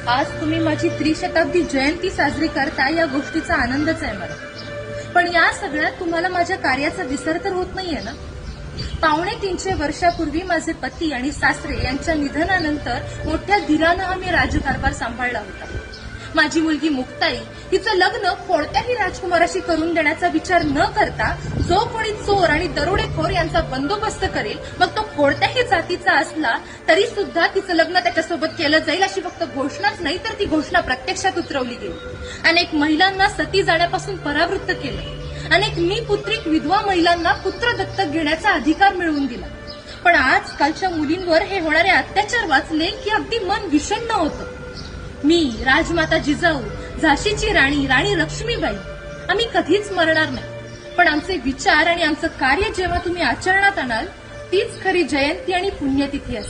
आज तुम्ही माझी त्रिशताब्दी जयंती साजरी करता या गोष्टीचा आनंदच आहे मला. पण या सगळ्यात तुम्हाला माझ्या कार्याचा विसर तर होत नाहीये ना. 250 वर्षापूर्वी माझे पती आणि सासरे यांच्या निधनानंतर मोठ्या धीरानं आम्ही राजकारभार सांभाळला होता. माझी मुलगी मुक्ताई हिचं लग्न कोणत्याही राजकुमाराशी करून देण्याचा विचार न करता जो कोणी चोर आणि दरोडेखोर यांचा बंदोबस्त करेल, मग तो कोणत्याही जातीचा असला तरी सुद्धा तिचं लग्न त्याच्यासोबत केलं जाईल अशी फक्त घोषणाच नाही तर ती घोषणा प्रत्यक्षात उतरवली गेली. अनेक महिलांना सती जाण्यापासून परावृत्त केलं. अनेक निपुत्रिक विधवा महिलांना पुत्र दत्तक घेण्याचा अधिकार मिळवून दिला. पण आजकालच्या मुलींवर हे होणारे अत्याचार वाचले की अगदी मन विषण्ण होतं. मी, राजमाता जिजाऊ, झाशीची राणी, राणी लक्ष्मीबाई, आम्ही कधीच मरणार नाही. पण आमचे विचार आणि आमचं कार्य जेव्हा तुम्ही आचरणात आणाल तीच खरी जयंती आणि पुण्यतिथी असेल.